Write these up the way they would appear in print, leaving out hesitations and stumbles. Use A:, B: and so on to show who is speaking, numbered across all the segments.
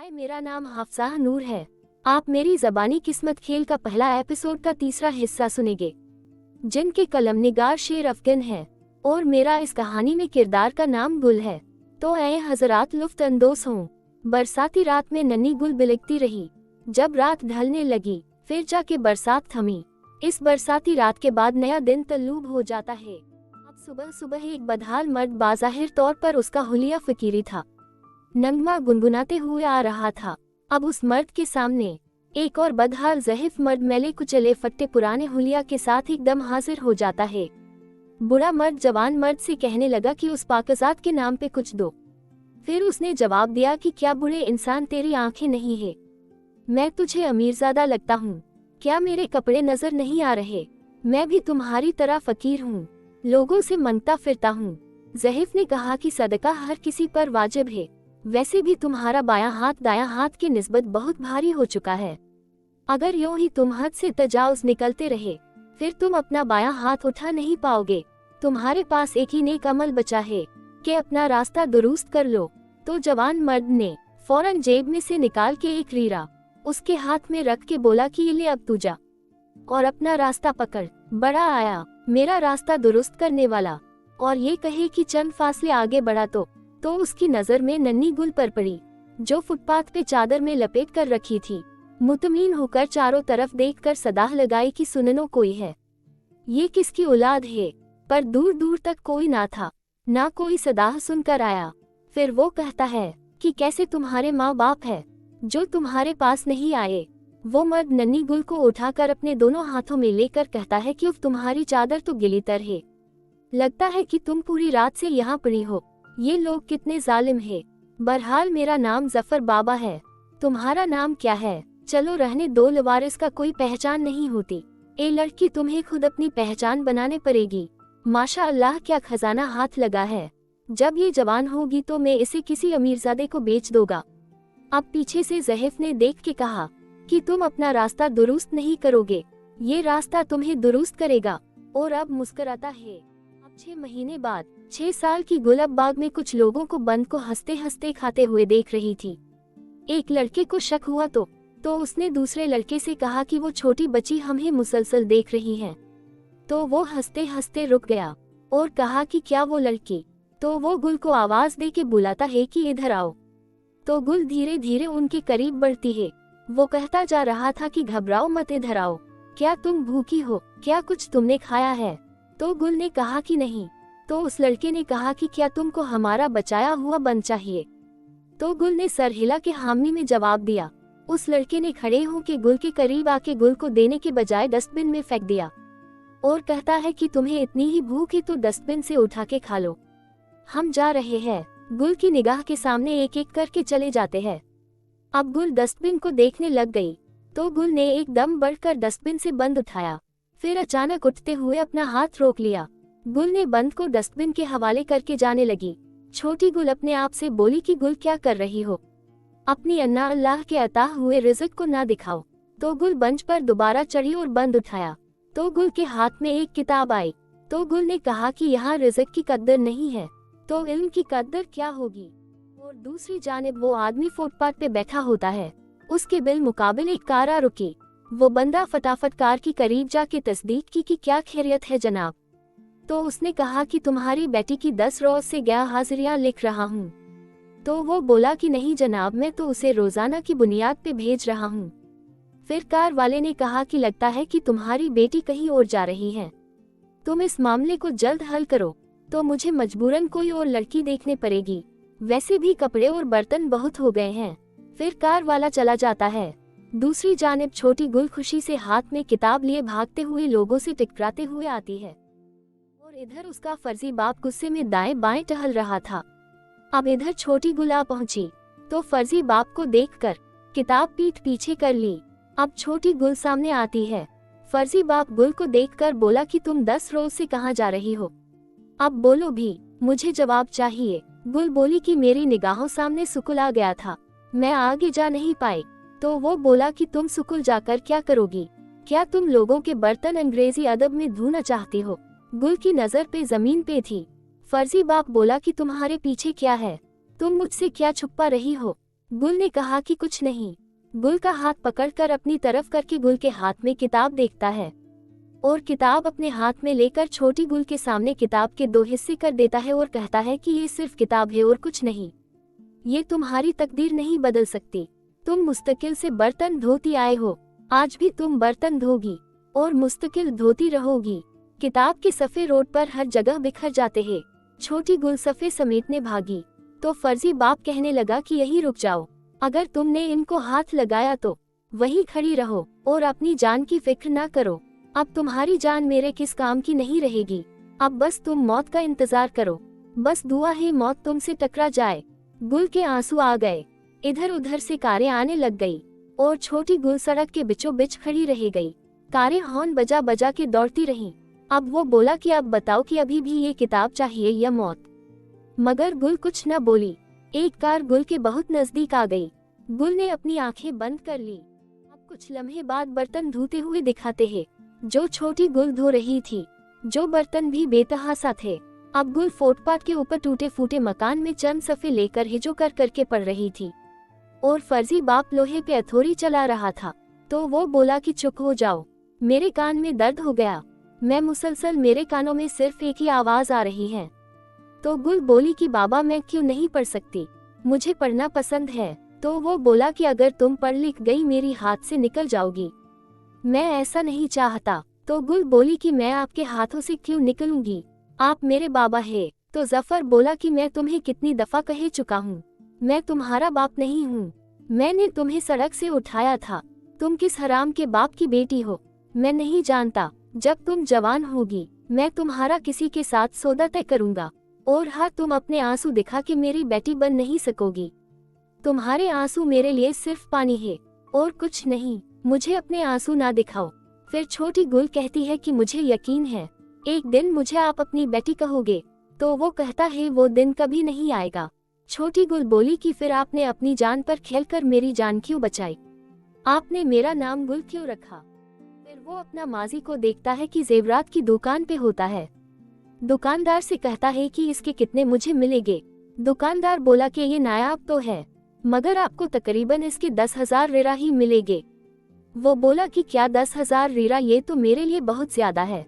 A: हाय, मेरा नाम हाफसाह नूर है। आप मेरी ज़बानी किस्मत खेल का पहला एपिसोड का तीसरा हिस्सा सुनेंगे, जिनके कलमनिगार शेर अफगन है और मेरा इस कहानी में किरदार का नाम गुल है। तो ऐ हजरात, लुफ्त अंदोज हों। बरसाती रात में नन्ही गुल बिलखती रही। जब रात ढलने लगी फिर जाके बरसात थमी। इस बरसाती रात के बाद नया दिन तल्लूब हो जाता है। अब सुबह सुबह एक बदहाल मर्द, बाज़ाहिर तौर पर उसका हुलिया फकीरी था, नगमा गुनगुनाते हुए आ रहा था। अब उस मर्द के सामने एक और बदहाल ज़हीफ मर्द मैले कुचले फट्टे पुराने हुलिया के साथ एकदम हाजिर हो जाता है। बुरा मर्द जवान मर्द से कहने लगा कि उस पाकज़ात के नाम पे कुछ दो। फिर उसने जवाब दिया कि क्या बुरे इंसान, तेरी आंखें नहीं है? मैं तुझे अमीरजादा लगता हूँ? क्या मेरे कपड़े नजर नहीं आ रहे? मैं भी तुम्हारी तरह फकीर हूँ, लोगों से मांगता फिरता हूँ। ज़हीफ ने कहा कि सदका हर किसी पर वाजिब है, वैसे भी तुम्हारा बायां हाथ दायां हाथ की निस्बत बहुत भारी हो चुका है। अगर यूं ही तुम हद से तजाउज निकलते रहे फिर तुम अपना बायां हाथ उठा नहीं पाओगे। तुम्हारे पास एक ही नेक अमल बचा है कि अपना रास्ता दुरुस्त कर लो। तो जवान मर्द ने फौरन जेब में से निकाल के एक रीरा उसके हाथ में रख के बोला कि ये ले, अब तू जा और अपना रास्ता पकड़। बड़ा आया मेरा रास्ता दुरुस्त करने वाला, और ये कहे कि चंद फासले आगे बढ़ा तो उसकी नजर में नन्ही गुल पर पड़ी, जो फुटपाथ पे चादर में लपेट कर रखी थी। मुतमीन होकर चारों तरफ देखकर सदाह लगाई कि सुननो कोई है, ये किसकी औलाद है? पर दूर दूर तक कोई ना था, ना कोई सदाह सुनकर आया। फिर वो कहता है कि कैसे तुम्हारे माँ बाप है जो तुम्हारे पास नहीं आए? वो मर्द नन्ही गुल को उठाकर अपने दोनों हाथों में लेकर कहता है कि उफ, तुम्हारी चादर तो गिली तर है, लगता है कि तुम पूरी रात से यहाँ पड़ी हो। ये लोग कितने जालिम है। बहरहाल मेरा नाम जफर बाबा है, तुम्हारा नाम क्या है? चलो रहने दो, लवारिस का कोई पहचान नहीं होती। ए लड़की, तुम्हें खुद अपनी पहचान बनाने पड़ेगी। माशा अल्लाह, क्या खजाना हाथ लगा है। जब ये जवान होगी तो मैं इसे किसी अमीरजादे को बेच दूंगा। अब पीछे से ज़हीफ ने देख के कहा कि तुम अपना रास्ता दुरुस्त नहीं करोगे, ये रास्ता तुम्हें दुरुस्त करेगा। और अब मुस्कुराता है। अब 6 महीने बाद 6 साल की गुल अब बाग में कुछ लोगों को बंद को हंसते हंसते खाते हुए देख रही थी। एक लड़के को शक हुआ तो उसने दूसरे लड़के से कहा कि वो छोटी बच्ची हमें मुसलसल देख रही है। तो वो हंसते हंसते रुक गया और कहा कि क्या वो लड़की? तो वो गुल को आवाज दे के बुलाता है कि इधर आओ। तो गुल धीरे धीरे उनके करीब बढ़ती है। वो कहता जा रहा था कि घबराओ मत, इधर आओ। क्या तुम भूखी हो? क्या कुछ तुमने खाया है? तो गुल ने कहा कि नहीं। तो उस लड़के ने कहा कि क्या तुमको हमारा बचाया हुआ बन चाहिए? तो गुल ने सर हिला के हामी में जवाब दिया। उस लड़के ने खड़े होकर गुल के करीब आके गुल को देने के बजाय डस्टबिन में फेंक दिया और कहता है कि तुम्हें इतनी ही भूख है तो डस्टबिन से उठा के खा लो, हम जा रहे हैं। गुल की निगाह के सामने एक एक करके चले जाते हैं। अब गुल डस्टबिन को देखने लग गई तो गुल ने एकदम बढ़कर डस्टबिन से बंद उठाया, फिर अचानक उठते हुए अपना हाथ रोक लिया। गुल ने बंद को डस्टबिन के हवाले करके जाने लगी। छोटी गुल अपने आप से बोली कि गुल, क्या कर रही हो? अपनी अन्ना अल्लाह के अता हुए रिज़्क को ना दिखाओ। तो गुल बंच पर दोबारा चढ़ी और बंद उठाया तो गुल के हाथ में एक किताब आई। तो गुल ने कहा कि यहाँ रिज़्क की कद्र नहीं है तो इल्म की कद्र क्या होगी? और दूसरी जानिब वो आदमी फुटपाथ पे बैठा होता है, उसके बिल मुकाबिल एक कार आ रुकी। वो बंदा फटाफट कार की करीब जाके तस्दीक की कि क्या खैरियत है जनाब? तो उसने कहा कि तुम्हारी बेटी की 10 रोज से गैर हाजिरियां लिख रहा हूँ। तो वो बोला कि नहीं जनाब, मैं तो उसे रोजाना की बुनियाद पे भेज रहा हूँ। फिर कार वाले ने कहा कि लगता है कि तुम्हारी बेटी कहीं और जा रही है, तुम इस मामले को जल्द हल करो। तो मुझे मजबूरन कोई और लड़की देखने पड़ेगी, वैसे भी कपड़े और बर्तन बहुत हो गए हैं। फिर कार वाला चला जाता है। दूसरी जानिब छोटी गुल खुशी से हाथ में किताब लिए भागते हुए लोगों से टकराते हुए आती है और इधर उसका फर्जी बाप गुस्से में दाएं बाएं टहल रहा था। अब इधर छोटी गुल आ पहुंची तो फर्जी बाप को देखकर किताब पीठ पीछे कर ली। अब छोटी गुल सामने आती है। फर्जी बाप गुल को देखकर बोला कि तुम 10 रोज से कहाँ जा रही हो? अब बोलो भी, मुझे जवाब चाहिए। गुल बोली कि मेरी निगाहों सामने सुकुल आ गया था, मैं आगे जा नहीं पाई। तो वो बोला कि तुम सुकुल जाकर क्या करोगी? क्या तुम लोगों के बर्तन अंग्रेजी अदब में धोना चाहती हो? गुल की नजर पे जमीन पे थी। फर्जी बाप बोला कि तुम्हारे पीछे क्या है? तुम मुझसे क्या छुपा रही हो? गुल ने कहा कि कुछ नहीं। गुल का हाथ पकड़कर अपनी तरफ करके गुल के हाथ में किताब देखता है और किताब अपने हाथ में लेकर छोटी गुल के सामने किताब के 2 हिस्से कर देता है और कहता है कि ये सिर्फ किताब है और कुछ नहीं। ये तुम्हारी तकदीर नहीं बदल सकती। तुम मुस्तकिल से बर्तन धोती आए हो, आज भी तुम बर्तन धोगी और मुस्तकिल धोती रहोगी। किताब के सफ़े रोड पर हर जगह बिखर जाते हैं। छोटी गुल सफ़े समेटने भागी तो फर्जी बाप कहने लगा कि यही रुक जाओ, अगर तुमने इनको हाथ लगाया तो वही खड़ी रहो और अपनी जान की फिक्र ना करो। अब तुम्हारी जान मेरे किस काम की नहीं रहेगी। अब बस तुम मौत का इंतजार करो, बस दुआ है मौत तुमसे टकरा जाए। गुल के आंसू आ गए, इधर उधर से कारें आने लग गई और छोटी गुल सड़क के बीचों बीच खड़ी रह गई। कारें हॉर्न बजा बजा के दौड़ती रहीं। अब वो बोला कि अब बताओ कि अभी भी ये किताब चाहिए या मौत। मगर गुल कुछ न बोली। एक कार गुल के बहुत नजदीक आ गई। गुल ने अपनी आंखें बंद कर ली। अब कुछ लम्हे बाद बर्तन धोते हुए दिखाते हैं, जो छोटी गुल धो रही थी, जो बर्तन भी बेतहासा थे। अब गुल फुटपाथ के ऊपर टूटे फूटे मकान में चंद सफ़े लेकर हिजो कर करके पड़ रही थी और फर्जी बाप लोहे पे हथौड़ी चला रहा था। तो वो बोला कि चुप हो जाओ, मेरे कान में दर्द हो गया, मैं मुसलसल मेरे कानों में सिर्फ एक ही आवाज आ रही है। तो गुल बोली कि बाबा मैं क्यों नहीं पढ़ सकती, मुझे पढ़ना पसंद है। तो वो बोला कि अगर तुम पढ़ लिख गई मेरी हाथ से निकल जाओगी, मैं ऐसा नहीं चाहता। तो गुल बोली कि मैं आपके हाथों से क्यों निकलूंगी, आप मेरे बाबा है। तो जफर बोला कि मैं तुम्हें कितनी दफा कह चुका हूँ, मैं तुम्हारा बाप नहीं हूँ, मैंने तुम्हें सड़क से उठाया था, तुम किस हराम के बाप की बेटी हो मैं नहीं जानता। जब तुम जवान होगी मैं तुम्हारा किसी के साथ सौदा तय करूंगा और हाँ तुम अपने आंसू दिखा के मेरी बेटी बन नहीं सकोगी। तुम्हारे आंसू मेरे लिए सिर्फ पानी है और कुछ नहीं, मुझे अपने आंसू ना दिखाओ। फिर छोटी गुल कहती है कि मुझे यकीन है एक दिन मुझे आप अपनी बेटी कहोगे। तो वो कहता है वो दिन कभी नहीं आएगा। छोटी गुल बोली कि फिर आपने अपनी जान पर खेलकर मेरी जान क्यों बचाई, आपने मेरा नाम गुल क्यों रखा। फिर वो अपना माजी को देखता है कि जेवरात की दुकान पे होता है। दुकानदार से कहता है कि इसके कितने मुझे मिलेंगे। दुकानदार बोला कि ये नायाब तो है मगर आपको तकरीबन इसके 10,000 रिरा ही मिलेंगे। वो बोला कि क्या 10,000 रिरा, ये तो मेरे लिए बहुत ज्यादा है।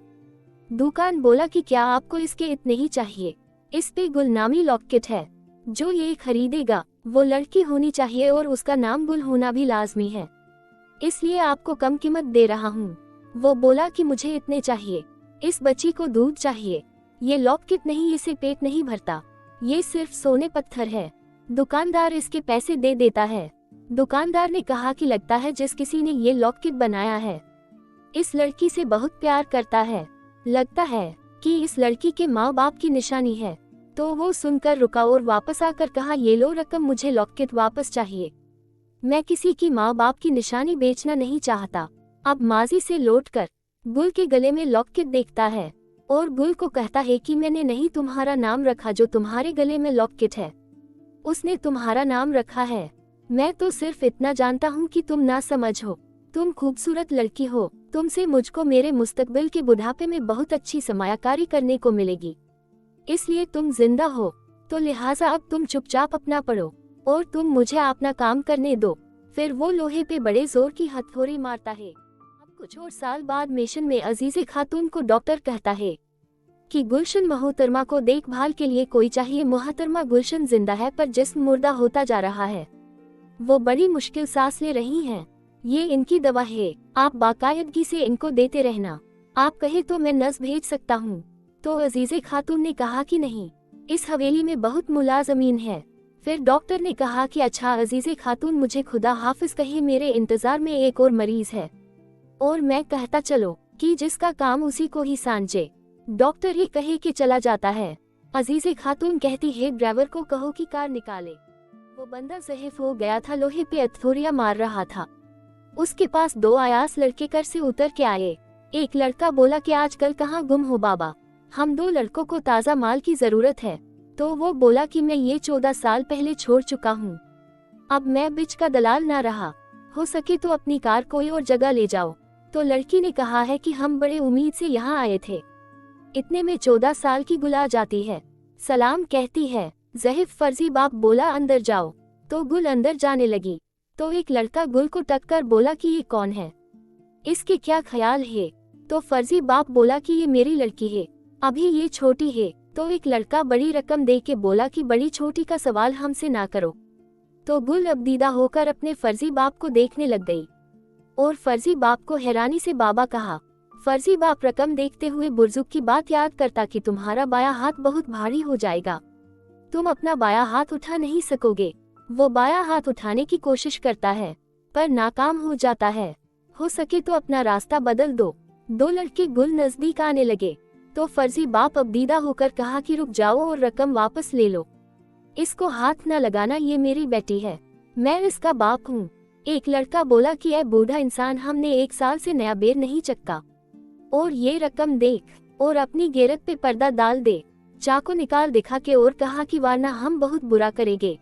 A: दुकान बोला कि क्या आपको इसके इतने ही चाहिए, इस पे गुलनामी लॉकेट है, जो ये खरीदेगा वो लड़की होनी चाहिए और उसका नाम गुल होना भी लाजमी है, इसलिए आपको कम कीमत दे रहा हूँ। वो बोला कि मुझे इतने चाहिए, इस बच्ची को दूध चाहिए, ये लॉकेट नहीं, इसे पेट नहीं भरता, ये सिर्फ सोने पत्थर है। दुकानदार इसके पैसे दे देता है। दुकानदार ने कहा कि लगता है जिस किसी ने ये लॉकेट बनाया है इस लड़की से बहुत प्यार करता है, लगता है कि इस लड़की के माँ बाप की निशानी है। तो वो सुनकर रुका और वापस आकर कहा ये लो रकम, मुझे लॉकेट वापस चाहिए, मैं किसी की माँ बाप की निशानी बेचना नहीं चाहता। अब माजी से लौटकर गुल के गले में लॉकेट देखता है और गुल को कहता है कि मैंने नहीं तुम्हारा नाम रखा, जो तुम्हारे गले में लॉकेट है उसने तुम्हारा नाम रखा है। मैं तो सिर्फ इतना जानता हूँ कि तुम ना समझ हो, तुम खूबसूरत लड़की हो, तुमसे मुझको मेरे मुस्तकबिल के बुढ़ापे में बहुत अच्छी समायाकारी करने को मिलेगी, इसलिए तुम जिंदा हो तो लिहाजा अब तुम चुपचाप अपना पढ़ो और तुम मुझे अपना काम करने दो। फिर वो लोहे पे बड़े जोर की हथौड़ी मारता है। अब कुछ और साल बाद मिशन में अजीज़े खातून को डॉक्टर कहता है कि गुलशन मोहतरमा को देखभाल के लिए कोई चाहिए। मोहतरमा गुलशन जिंदा है पर जिस्म मुर्दा होता जा रहा है, वो बड़ी मुश्किल सांस ले रही हैं, ये इनकी दवा है, आप बाकायदगी से इनको देते रहना, आप कहे तो मैं नस भेज सकता हूँ। तो अजीज़े खातून ने कहा कि नहीं, इस हवेली में बहुत मुलाजमीन है। फिर डॉक्टर ने कहा कि अच्छा अजीज़े खातून, मुझे खुदा हाफिज कहे, मेरे इंतजार में एक और मरीज है और मैं कहता चलो कि जिसका काम उसी को ही सांझे। डॉक्टर ये कहे कि चला जाता है। अजीज़े खातून कहती है ड्राइवर को कहो कि कार निकाले। वो बंदा ज़हीफ हो गया था, लोहे पे हथौड़ियां मार रहा था। उसके पास 2 आयास लड़के कर से उतर के आए। एक लड़का बोला कि आजकल कहाँ गुम हो बाबा, हम 2 लड़कों को ताज़ा माल की जरूरत है। तो वो बोला कि मैं ये 14 साल पहले छोड़ चुका हूँ, अब मैं बिच का दलाल ना रहा, हो सके तो अपनी कार कोई और जगह ले जाओ। तो लड़की ने कहा है कि हम बड़े उम्मीद से यहाँ आए थे। इतने में 14 साल की गुल आ जाती है, सलाम कहती है। ज़हीफ फर्जी बाप बोला अंदर जाओ। तो गुल अंदर जाने लगी। तो एक लड़का गुल को टक्कर बोला कि ये कौन है, इसके क्या ख्याल है। तो फर्जी बाप बोला कि ये मेरी लड़की है, अभी ये छोटी है। तो एक लड़का बड़ी रकम दे के बोला कि बड़ी छोटी का सवाल हमसे ना करो। तो गुल अबदीदा होकर अपने फर्जी बाप को देखने लग गई और फर्जी बाप को हैरानी से बाबा कहा। फर्जी बाप रकम देखते हुए बुजुर्ग की बात याद करता कि तुम्हारा बायां हाथ बहुत भारी हो जाएगा, तुम अपना बायां हाथ उठा नहीं सकोगे। वो बायां हाथ उठाने की कोशिश करता है पर नाकाम हो जाता है। हो सके तो अपना रास्ता बदल दो। दो लड़के गुल नजदीक आने लगे तो फर्जी बाप अबदीदा होकर कहा कि रुक जाओ और रकम वापस ले लो, इसको हाथ न लगाना, ये मेरी बेटी है, मैं इसका बाप हूँ। एक लड़का बोला कि ऐ बूढ़ा इंसान, हमने 1 साल से नया बेर नहीं चक्का, और ये रकम देख और अपनी गेरत पे पर्दा डाल दे। चाकू निकाल दिखा के और कहा कि वरना हम बहुत बुरा करेंगे,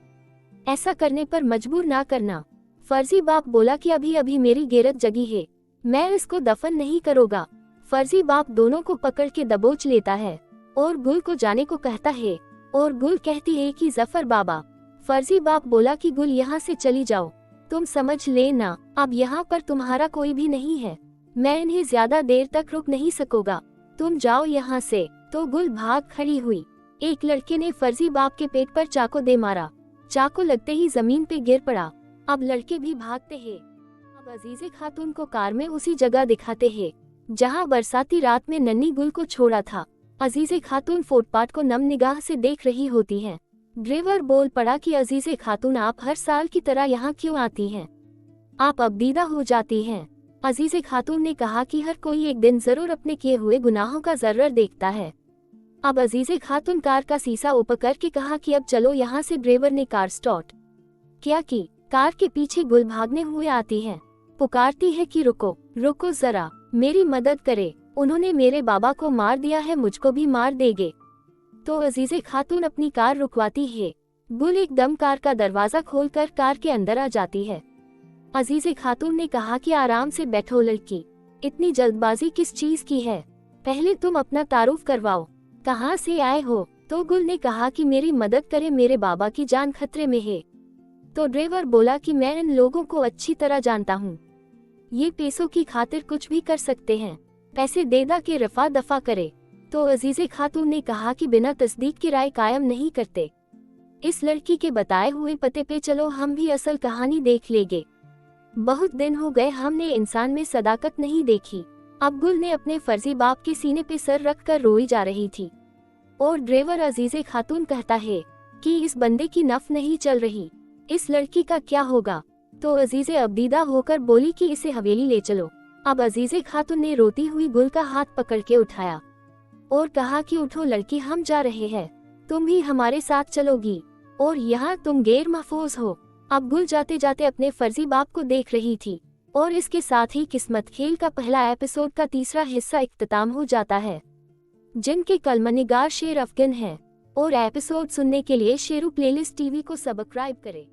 A: ऐसा करने पर मजबूर ना करना। फर्जी बाप बोला कि अभी अभी मेरी गेरत जगी है, मैं इसको दफन नहीं करूँगा। फर्जी बाप दोनों को पकड़ के दबोच लेता है और गुल को जाने को कहता है और गुल कहती है कि जफर बाबा। फर्जी बाप बोला कि गुल यहाँ से चली जाओ, तुम समझ लेना अब यहाँ पर तुम्हारा कोई भी नहीं है, मैं इन्हें ज्यादा देर तक रुक नहीं सकूंगा, तुम जाओ यहाँ से। तो गुल भाग खड़ी हुई। एक लड़के ने फर्जी बाप के पेट पर चाकू दे मारा, चाकू लगते ही जमीन पे गिर पड़ा। अब लड़के भी भागते हैं। अब अजीजे खातून को कार में उसी जगह दिखाते हैं जहाँ बरसाती रात में नन्ही गुल को छोड़ा था। अजीजे खातून फुटपाथ को नम निगाह से देख रही होती हैं। ड्राइवर बोल पड़ा कि अजीजे खातून, आप हर साल की तरह यहाँ क्यों आती हैं, आप अबदीदा हो जाती हैं। अजीजे खातून ने कहा कि हर कोई एक दिन जरूर अपने किए हुए गुनाहों का जर्र देखता है। अब अजीजे खातून कार का शीशा ऊपर करके कहा कि अब चलो यहाँ से। ड्राइवर ने कार स्टार्ट क्या की। कार के पीछे गुल भागने हुए आती है, पुकारती है कि रुको रुको जरा, मेरी मदद करे, उन्होंने मेरे बाबा को मार दिया है, मुझको भी मार देंगे। तो अजीजे खातून अपनी कार रुकवाती है। गुल एकदम कार का दरवाजा खोलकर कार के अंदर आ जाती है। अजीजे खातून ने कहा कि आराम से बैठो लड़की, इतनी जल्दबाजी किस चीज की है, पहले तुम अपना तारुफ करवाओ, कहाँ से आए हो। तो गुल ने कहा कि मेरी मदद करे, मेरे बाबा की जान खतरे में है। तो ड्राइवर बोला कि मैं इन लोगों को अच्छी तरह जानता हूँ, ये पैसों की खातिर कुछ भी कर सकते हैं, पैसे देदा के रफा दफा करे। तो अजीजे खातून ने कहा कि बिना तस्दीक की राय कायम नहीं करते, इस लड़की के बताए हुए पते पे चलो, हम भी असल कहानी देख लेंगे। बहुत दिन हो गए हमने इंसान में सदाकत नहीं देखी। अब गुल ने अपने फर्जी बाप के सीने पे सर रख कर रोई जा रही थी और ड्राइवर अजीजे खातून कहता है कि इस बंदे की नफ नहीं चल रही, इस लड़की का क्या होगा। तो अजीजे अबदीदा होकर बोली कि इसे हवेली ले चलो। अब अजीजे खातून ने रोती हुई गुल का हाथ पकड़ के उठाया और कहा कि उठो लड़की, हम जा रहे हैं, तुम भी हमारे साथ चलोगी और यहाँ तुम गैर महफूज हो। अब गुल जाते जाते अपने फर्जी बाप को देख रही थी और इसके साथ ही किस्मत खेल का पहला एपिसोड का तीसरा हिस्सा इख्तिताम हो जाता है, जिनके कलमनिगार शेर अफगन है। और एपिसोड सुनने के लिए शेरू प्लेलिस्ट टीवी को सब्सक्राइब करें।